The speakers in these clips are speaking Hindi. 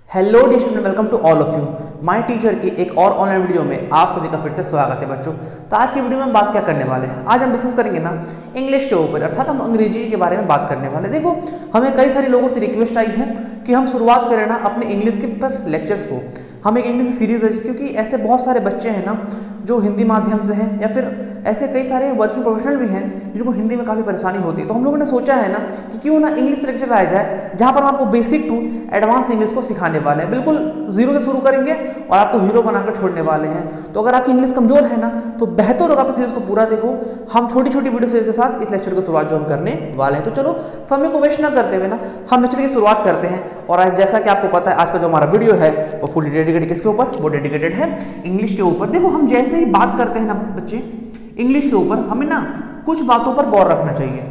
Hello dear student, welcome to all of you. My teacher की एक और ऑनलाइन वीडियो में आप सभी का फिर से स्वागत है बच्चों। तो आज की वीडियो में हम बात क्या करने वाले हैं, आज हम डिस्कस करेंगे ना इंग्लिश के ऊपर, अर्थात हम अंग्रेजी के बारे में बात करने वाले हैं। देखो, हमें कई सारे लोगों से रिक्वेस्ट आई है कि हम शुरुआत करें ना अपने इंग्लिश के पर लेक्चर्स को, हम एक इंग्लिश की सीरीज है, क्योंकि ऐसे बहुत सारे बच्चे हैं ना जो हिंदी माध्यम से हैं या फिर ऐसे कई सारे वर्किंग प्रोफेशनल भी हैं जिनको हिंदी में काफ़ी परेशानी होती है। तो हम लोगों ने सोचा है ना कि क्यों ना इंग्लिश पर लेक्चर लाया जाए जहाँ पर हम आपको बेसिक टू एडवांस इंग्लिश को सिखाने वाले हैं। बिल्कुल जीरो से शुरू करेंगे और आपको हीरो बनाकर छोड़ने वाले हैं। तो अगर आपकी इंग्लिश कमजोर है ना तो बेहतर होगा आप सीरीज को पूरा देखो। हम छोटी छोटी वीडियो सीरीज के साथ इस लेक्चर की शुरुआत जो हम करने वाले हैं, तो चलो समय को वेस्ट ना करते हुए ना हम लेक्चर की शुरुआत करते हैं। और आज जैसा कि आपको पता है, आज का जो हमारा वीडियो है वो फुल डेडिकेटेड किसके ऊपर, वो डेडिकेटेड है इंग्लिश के ऊपर। देखो, हम जैसे ही बात करते हैं ना बच्चे इंग्लिश के ऊपर, हमें ना कुछ बातों पर गौर रखना चाहिए।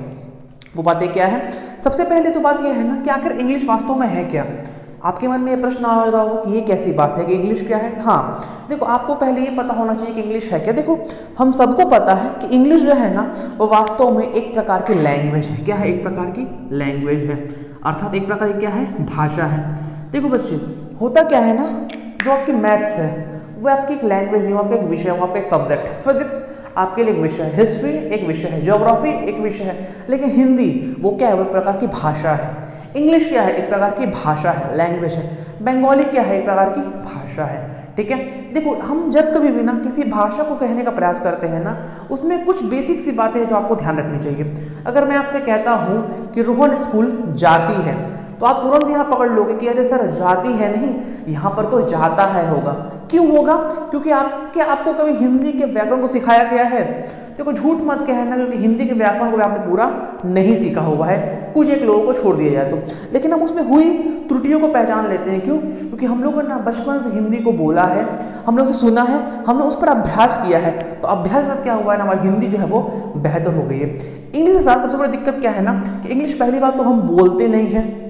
वो बातें क्या है? सबसे पहले तो बात यह है ना कि आखिर इंग्लिश वास्तव में है क्या। आपके मन में ये प्रश्न आ रहा होगा कि ये कैसी बात है कि इंग्लिश क्या है। हाँ देखो, आपको पहले ये पता होना चाहिए कि इंग्लिश है क्या। देखो, हम सबको पता है कि इंग्लिश जो है ना वो वास्तव में एक प्रकार की लैंग्वेज है। क्या है? एक प्रकार की लैंग्वेज है, अर्थात एक प्रकार की क्या है, भाषा है। देखो बच्चे, होता क्या है ना, जो आपकी मैथ्स है वो आपकी एक लैंग्वेज नहीं, वो आपका एक विषय है, वो आपका एक सब्जेक्ट है। फिजिक्स आपके लिए एक विषय है, हिस्ट्री एक विषय है, ज्योग्राफी एक विषय है। लेकिन हिंदी वो क्या है, वो एक प्रकार की भाषा है। इंग्लिश क्या है? एक प्रकार की भाषा है, लैंग्वेज है। बंगाली क्या है? एक प्रकार की भाषा है। ठीक है, देखो हम जब कभी भी ना किसी भाषा को कहने का प्रयास करते हैं ना, उसमें कुछ बेसिक सी बातें हैं जो आपको ध्यान रखनी चाहिए। अगर मैं आपसे कहता हूं कि रोहन स्कूल जाती है, तो आप तुरंत यहाँ पकड़ लोगे कि अरे सर जाती है नहीं, यहाँ पर तो जाता है होगा। क्यों होगा? क्योंकि आपको कभी हिंदी के व्याकरण को सिखाया गया है? देखो, झूठ मत कहना, क्योंकि हिंदी के व्याकरण को आपने पूरा नहीं सीखा हुआ है, कुछ एक लोगों को छोड़ दिया जाए तो। लेकिन हम उसमें हुई त्रुटियों को पहचान लेते हैं। क्यों? क्योंकि हम लोगों ने ना बचपन से हिंदी को बोला है, हमने उसे सुना है, हमने उस पर अभ्यास किया है। तो अभ्यास के साथ क्या हुआ है ना, हमारी हिंदी जो है वो बेहतर हो गई है। इंग्लिश के साथ सबसे बड़ी दिक्कत क्या है ना कि इंग्लिश पहली बात तो हम बोलते नहीं हैं,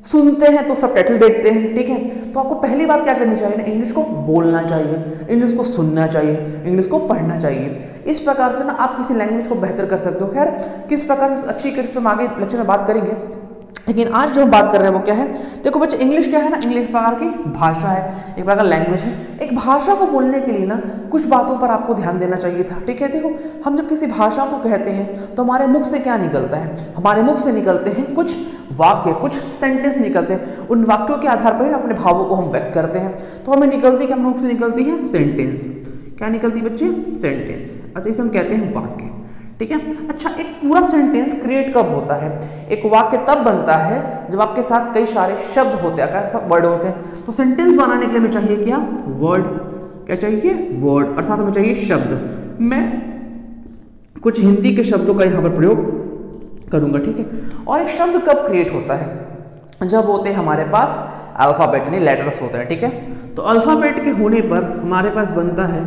सुनते हैं तो सब टाइटल देखते हैं। ठीक है, तो आपको पहली बात क्या करनी चाहिए ना, इंग्लिश को बोलना चाहिए, इंग्लिश को सुनना चाहिए, इंग्लिश को पढ़ना चाहिए। इस प्रकार से ना आप किसी लैंग्वेज को बेहतर कर सकते हो। खैर, किस प्रकार से अच्छी कर, इस पर हम आगे लेक्चर में बात करेंगे। लेकिन आज जो हम बात कर रहे हैं वो क्या है? देखो बच्चे, इंग्लिश क्या है ना, इंग्लिश एक प्रकार की भाषा है, एक प्रकार का लैंग्वेज है। एक भाषा को बोलने के लिए ना कुछ बातों पर आपको ध्यान देना चाहिए था। ठीक है, देखो हम जब किसी भाषा को कहते हैं तो हमारे मुख से क्या निकलता है? हमारे मुख से निकलते हैं कुछ वाक्य, कुछ सेंटेंस निकलते हैं। उन वाक्यों के आधार पर ही अपने भावों को हम व्यक्त करते हैं। तो हमें निकलती क्या, मुख से निकलती है सेंटेंस। क्या निकलती बच्चे? सेंटेंस। अच्छा, इसे हम कहते हैं वाक्य। ठीक है, अच्छा, एक पूरा सेंटेंस क्रिएट कब होता है? एक वाक्य तब बनता है जब आपके साथ कई सारे शब्द होते हैं, वर्ड होते हैं। तो सेंटेंस बनाने के लिए हमें चाहिए क्या? वर्ड। क्या चाहिए? वर्ड, अर्थात हमें चाहिए शब्द। मैं कुछ हिंदी के शब्दों का यहाँ पर प्रयोग करूंगा। ठीक है, और एक शब्द कब क्रिएट होता है? जब होते हैं हमारे पास अल्फाबेट यानी लेटर्स होते हैं। ठीक है, तो अल्फाबेट के होने पर हमारे पास बनता है,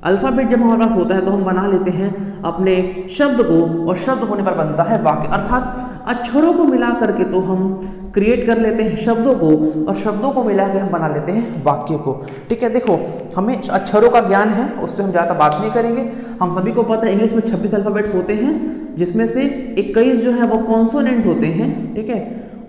अल्फाबेट जब हमारे पास होता है तो हम बना लेते हैं अपने शब्द को, और शब्द होने पर बनता है वाक्य। अर्थात अक्षरों को मिला करके तो हम क्रिएट कर लेते हैं शब्दों को, और शब्दों को मिला के हम बना लेते हैं वाक्य को। ठीक है, देखो हमें अक्षरों का ज्ञान है, उस पर हम ज़्यादा बात नहीं करेंगे। हम सभी को पता है इंग्लिश में 26 अल्फाबेट्स होते हैं, जिसमें से 21 जो है वो कॉन्सोनेंट होते हैं। ठीक है,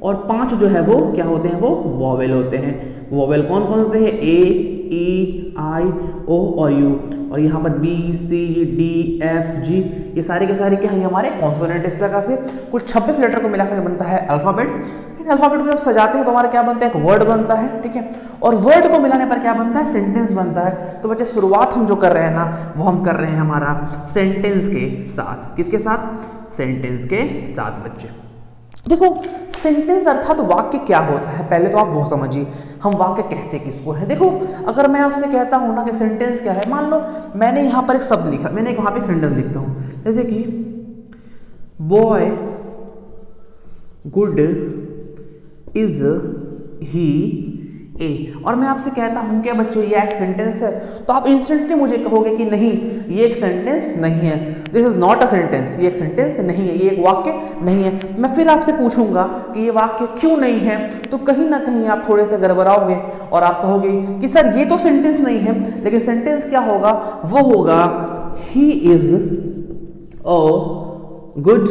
और 5 जो है वो क्या होते हैं, वो वॉवेल होते हैं। वॉवेल कौन कौन से हैं? ए, ई, आई, ओ और यू। और यहाँ पर बी, सी, डी, एफ, जी, ये सारे के सारे क्या है, हमारे कॉन्सोनेंट। इस प्रकार से कुल 26 लेटर को मिलाकर बनता है अल्फाबेट। इन अल्फाबेट को जब सजाते हैं तो हमारा क्या बनता है? एक वर्ड बनता है। ठीक है, और वर्ड को मिलाने पर क्या बनता है? सेंटेंस बनता है। तो बच्चे, शुरुआत हम जो कर रहे हैं ना वो हम कर रहे हैं हमारा सेंटेंस के साथ। किसके साथ? सेंटेंस के साथ। बच्चे देखो, सेंटेंस अर्थात वाक्य क्या होता है, पहले तो आप वो समझिए। हम वाक्य कहते किसको हैं? देखो, अगर मैं आपसे कहता हूं ना कि सेंटेंस क्या है, मान लो मैंने यहां पर एक शब्द लिखा, मैंने वहां पे एक सेंटेंस लिखता हूं, जैसे कि बॉय गुड इज ही ए, और मैं आपसे कहता हूं कि बच्चों ये एक सेंटेंस है, तो आप इंस्टेंटली मुझे कहोगे कि नहीं, ये एक सेंटेंस नहीं है, this is not a sentence, ये एक सेंटेंस नहीं है, ये एक वाक्य नहीं है। मैं फिर आपसे पूछूंगा कि ये वाक्य क्यों नहीं है, तो कहीं ना कहीं आप थोड़े से गड़बड़ाओगे और आप कहोगे कि सर ये तो सेंटेंस नहीं है, लेकिन सेंटेंस क्या होगा? वो होगा he is a good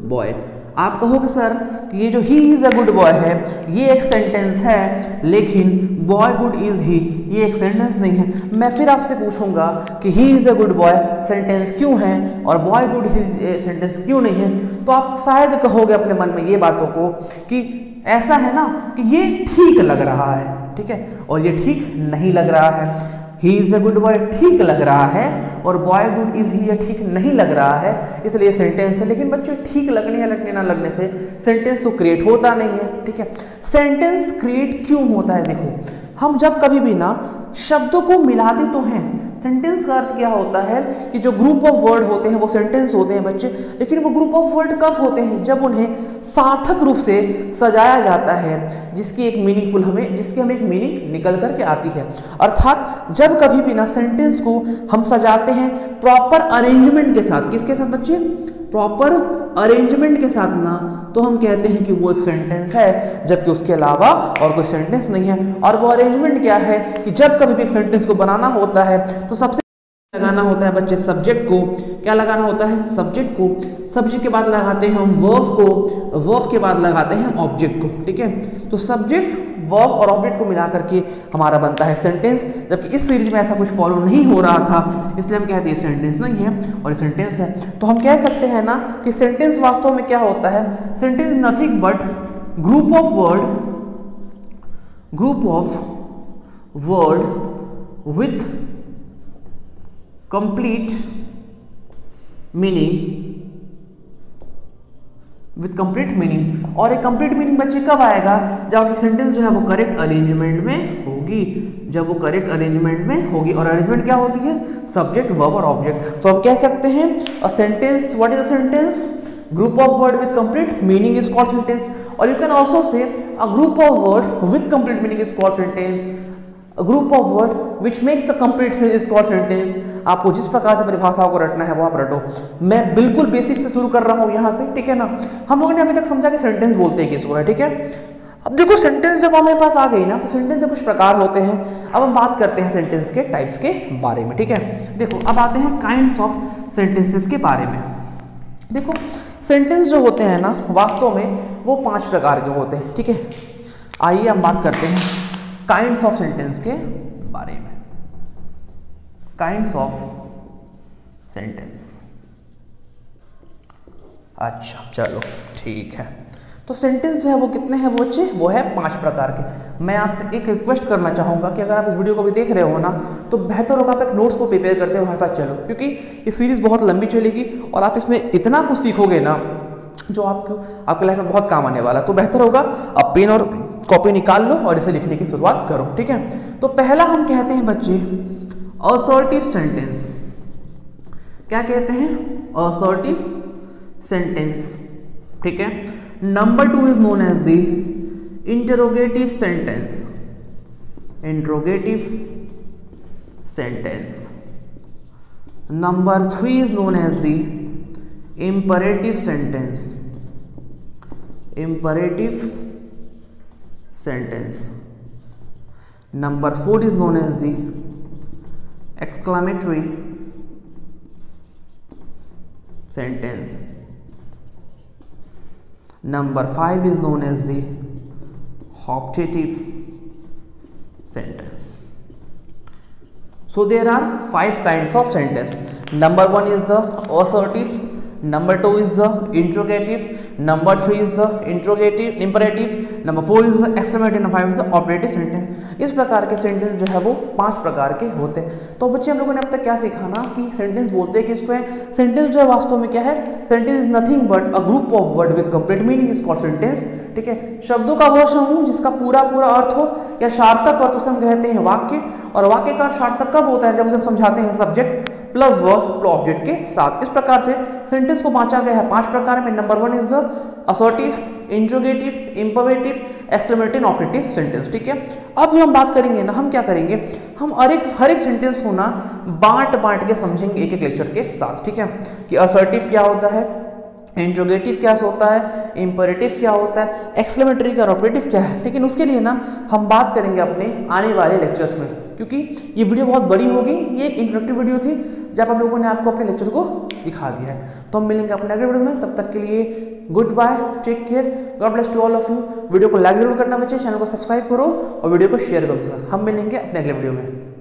boy. आप कहोगे सर कि ये जो he is a good boy है ये एक सेंटेंस है, लेकिन बॉय गुड इज़ ही ये एक सेंटेंस नहीं है। मैं फिर आपसे पूछूंगा कि he is a good boy sentence क्यों है और बॉय गुड इज सेंटेंस क्यों नहीं है, तो आप शायद कहोगे अपने मन में ये बातों को कि ऐसा है ना कि ये ठीक लग रहा है, ठीक है, और ये ठीक नहीं लग रहा है। He is a good boy ठीक लग रहा है और बॉय गुड इज़ ही ये ठीक नहीं लग रहा है, इसलिए सेंटेंस है। लेकिन बच्चों ठीक लगने या लगने ना लगने से सेंटेंस तो क्रिएट होता नहीं है, ठीक है। सेंटेंस क्रिएट क्यों होता है? देखो, हम जब कभी भी ना शब्दों को मिलाते तो हैं। सेंटेंस का अर्थ क्या होता है कि जो ग्रुप ऑफ वर्ड होते हैं वो सेंटेंस होते हैं बच्चे, लेकिन वो ग्रुप ऑफ वर्ड कब होते हैं? जब उन्हें सार्थक रूप से सजाया जाता है, जिसकी एक मीनिंगफुल जिसकी हमें एक मीनिंग निकल करके आती है। अर्थात जब कभी भी ना सेंटेंस को हम सजाते हैं प्रॉपर अरेंजमेंट के साथ, किसके साथ बच्चे? प्रॉपर अरेंजमेंट के साथ ना, तो हम कहते हैं कि वो एक सेंटेंस है, जबकि उसके अलावा और कोई सेंटेंस नहीं है। और वो अरेंजमेंट क्या है कि जब कभी भी एक सेंटेंस को बनाना होता है तो सबसे लगाना होता है बच्चे सब्जेक्ट को। क्या लगाना होता है? सब्जेक्ट को। सब्जेक्ट के बाद लगाते हैं हम वर्ब को, वर्ब के बाद लगाते हैं हम ऑब्जेक्ट को, ठीक है। तो सब्जेक्ट, वर्ब और ऑब्जेक्ट को मिला करके हमारा बनता है सेंटेंस, जबकि इस सीरीज में ऐसा कुछ फॉलो नहीं हो रहा था, इसलिए हम कहते हैं सेंटेंस नहीं है और सेंटेंस है। तो हम कह सकते हैं ना कि सेंटेंस वास्तव में क्या होता है? Sentence nothing but group of word with complete meaning. और एक कंप्लीट मीनिंग बच्चे कब आएगा? जब आपकी सेंटेंस जो है वो करेक्ट अरेंजमेंट में होगी, जब वो करेक्ट अरेंजमेंट में होगी। और अरेंजमेंट क्या होती है? सब्जेक्ट, वर्ब और ऑब्जेक्ट। तो हम कह सकते हैं a sentence, what is a sentence? Group of word with complete meaning is called sentence. Or you can also say a group of word with complete meaning is called sentence. A group of word which makes a complete sentence is called sentence. आपको जिस प्रकार से परिभाषाओं को रटना है वो आप रटो। मैं बिल्कुल बेसिक से शुरू कर रहा हूँ यहाँ से, ठीक है ना। हम लोगों ने अभी तक समझा कि सेंटेंस बोलते हैं किसको है, ठीक है। अब देखो सेंटेंस जब हमारे पास आ गई ना, तो सेंटेंस के कुछ प्रकार होते हैं। अब हम बात करते हैं सेंटेंस के टाइप्स के बारे में, ठीक है। देखो अब आते हैं काइंड्स ऑफ सेंटेंसेस के बारे में। देखो सेंटेंस जो होते हैं ना वास्तव में वो 5 प्रकार के होते हैं, ठीक है। आइए हम बात करते हैं काइंड्स ऑफ सेंटेंस के बारे में। काइंड्स ऑफ सेंटेंस, अच्छा चलो ठीक है। तो सेंटेंस जो है वो कितने हैं वो बच्चे? वो है 5 प्रकार के। मैं आपसे एक रिक्वेस्ट करना चाहूँगा कि अगर आप इस वीडियो को भी देख रहे हो ना, तो बेहतर होगा आप एक नोट्स को प्रिपेयर करते हुए हमारे साथ चलो, क्योंकि ये सीरीज़ बहुत लंबी चलेगी और आप इसमें इतना कुछ सीखोगे ना जो आपके लाइफ में बहुत काम आने वाला है। तो बेहतर होगा आप पेन और कॉपी निकाल लो और इसे लिखने की शुरुआत करो, ठीक है। तो पहला हम कहते हैं बच्चे असर्टिव सेंटेंस। क्या कहते हैं? असर्टिव सेंटेंस, ठीक है। Number 2 is known as the interrogative sentence. Interrogative sentence. Number 3 is known as the imperative sentence. Imperative sentence. Number 4 is known as the exclamatory sentence. Number 5 is known as the optative sentence. So there are 5 kinds of sentence. Number 1 is the assertive, number 2 is the interrogative, number 3 is the imperative, number 4 is the exclamative, number 5 is the optative sentence. इस प्रकार के सेंटेंस जो है वो 5 प्रकार के होते हैं। तो बच्चे हम लोगों ने अब तक क्या सीखा ना कि सेंटेंस बोलते हैं किसको है? सेंटेंस जो है वास्तव में क्या है? Sentence is nothing but a group of word with complete meaning is called sentence, ठीक है। शब्दों का वह समूह जिसका पूरा अर्थ हो या सार्थक अर्थ, उसे हम कहते हैं वाक्य। और वाक्य का सार्थक कब होता है? जब उसे हम समझाते हैं subject plus verb plus object के साथ। इस प्रकार से सेंटेंस को बांटा गया है 5 प्रकार में। Number 1 is the assertive, interrogative, imperative, exclamative, optative sentence, ठीक है। अब जो हम बात करेंगे ना, हम क्या करेंगे? हम हर एक सेंटेंस को ना बांट के समझेंगे एक लेक्चर के साथ, ठीक है। कि असर्टिव क्या होता है, इंट्रोगेटिव क्या होता है, इंपरेटिव क्या होता है, एक्सक्लेमेटरी का, ऑपरेटिव क्या है। लेकिन उसके लिए ना हम बात करेंगे अपने आने वाले लेक्चर्स में, क्योंकि ये वीडियो बहुत बड़ी होगी। ये एक इंट्रोडक्टिव वीडियो थी जब हम लोगों ने आपको अपने लेक्चर को दिखा दिया है। तो हम मिलेंगे अपने अगले वीडियो में, तब तक के लिए good bye, take care, God bless to all of you. Video को लाइक जरूर करना बच्चे, चैनल को सब्सक्राइब करो और वीडियो को शेयर करो। हम मिलेंगे अपने अगले वीडियो में।